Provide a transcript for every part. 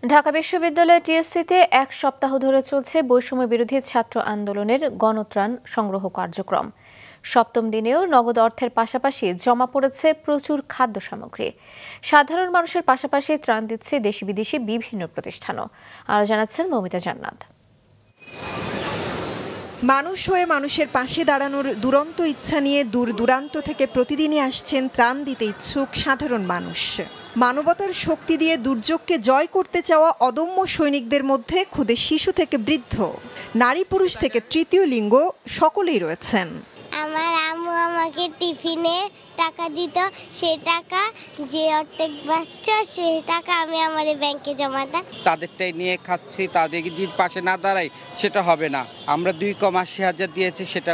ঢাকা বিশ্ববিদ্যালয় টিএসসিতে এক সপ্তাহ ধরে চলছে বৈষম্য বিরোধী ছাত্র আন্দোলনের গণত্রাণ সংগ্রহ কার্যক্রম। সপ্তম দিনেও নগদ অর্থের পাশাপাশি জমা পড়েছে প্রচুর খাদ্য সামগ্রী। সাধারণ মানুষের পাশাপাশি ত্রাণ দিচ্ছে দেশি বিদেশি বিভিন্ন প্রতিষ্ঠানও। আরও জানাচ্ছেন মৌমিতা জান্নাত। মানুষ হয়ে মানুষের পাশে দাঁড়ানোর দুরন্ত ইচ্ছা নিয়ে দূর দূরান্ত থেকে প্রতিদিনই আসছেন ত্রাণ দিতে ইচ্ছুক সাধারণ মানুষ। মানবতার শক্তি দিয়ে দুর্যোগকে জয় করতে চাওয়া অদম্য সৈনিকদের মধ্যে খুদে শিশু থেকে বৃদ্ধ, নারী পুরুষ থেকে তৃতীয় লিঙ্গ সকলেই রয়েছেন। আমার আম্মু আমাকে টিফিনে টাকা দিত, সে টাকা যে অর্ধেক বাঁচত সে টাকা আমি আমার ব্যাংকে জমাতাম। তাদেরটাই নিয়ে খাচ্ছি, তাদের যদি পাশে না দাঁড়াই সেটা হবে না। আমরা 2,80,000 দিয়েছি, সেটা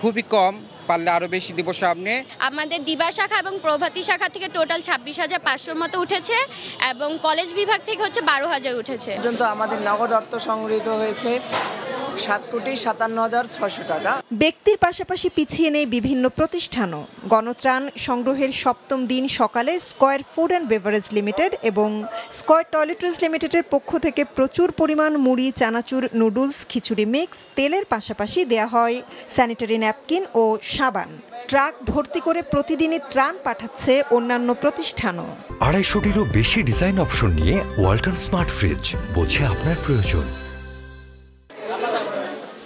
খুবই কম, পারলে আরো বেশি দিব সামনে। আমাদের দিবা শাখা এবং প্রভাতী শাখা থেকে টোটাল 26,500 মতো উঠেছে এবং কলেজ বিভাগ থেকে হচ্ছে 12,000 উঠেছে। পর্যন্ত আমাদের নগদ অর্থ সংগৃহীত হয়েছে 7,57,600 টাকা। ব্যক্তির পাশাপাশি পিছিয়ে নেই বিভিন্ন প্রতিষ্ঠানও। গণত্রাণ সংগ্রহের সপ্তম দিন সকালে square food and beverage limited এবং স্কয়ার টয়লেট্রিজ লিমিটেডের পক্ষ থেকে প্রচুর পরিমাণ মুড়ি, চানাচুর, নুডলস, খিচুড়ি মিক্স, তেলের পাশাপাশি দেয়া হয় স্যানিটারি ন্যাপকিন ও সাবান। ট্রাক ভর্তি করে প্রতিদিনই ত্রাণ পাঠাচ্ছে অন্যান্য প্রতিষ্ঠানও। 250-টিরও বেশি ডিজাইন অপশন নিয়ে ওয়ালটন স্মার্ট ফ্রিজ, বোঝে আপনার প্রয়োজন।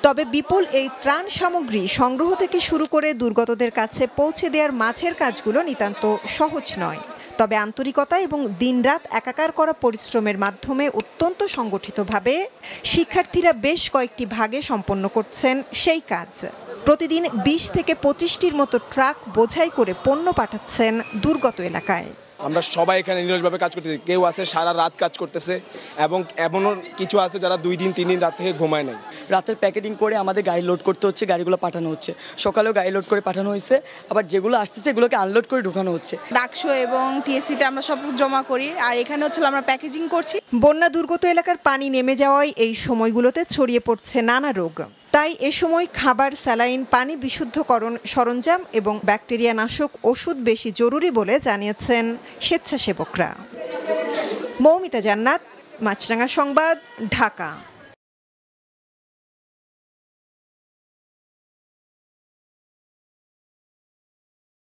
তবে বিপুল এই ত্রাণ সামগ্রী সংগ্রহ থেকে শুরু করে দুর্গতদের কাছে পৌঁছে দেওয়ার মাঝের কাজগুলো নিতান্ত সহজ নয়। তবে আন্তরিকতা এবং দিনরাত একাকার করা পরিশ্রমের মাধ্যমে অত্যন্ত সংগঠিতভাবে শিক্ষার্থীরা বেশ কয়েকটি ভাগে সম্পন্ন করছেন সেই কাজ। প্রতিদিন 20 থেকে 25টির মতো ট্রাক বোঝাই করে পণ্য পাঠাচ্ছেন দুর্গত এলাকায়। আমরা সবাই এখানে নিরলসভাবে কাজ করতেছি। কেউ আছে সারা রাত কাজ করতেছে এবং এমনও কিছু আছে যারা 2 দিন 3 দিন রাত থেকে ঘুমায় নাই। রাতের প্যাকেটিং করে আমাদের গাড়ি লোড করতে হচ্ছে, গাড়িগুলো পাঠানো হচ্ছে। সকালেও গাড়ি লোড করে পাঠানো হয়েছে, আবার যেগুলো আসতেছে এগুলোকে আনলোড করে ঢোকানো হচ্ছে। ডাকসো এবং টিএসসিতে আমরা সব জমা করি, আর এখানে হচ্ছে আমরা প্যাকেজিং করছি। বন্যা দুর্গত এলাকার পানি নেমে যাওয়ায় এই সময়গুলোতে ছড়িয়ে পড়ছে নানা রোগ। তাই এ সময় খাবার, স্যালাইন, পানি বিশুদ্ধকরণ সরঞ্জাম এবং ব্যাকটেরিয়া নাশক ওষুধ বেশি জরুরি বলে জানিয়েছেন স্বেচ্ছাসেবকরা। মৌমিতা জান্নাত, মাছরাঙা সংবাদ, ঢাকা।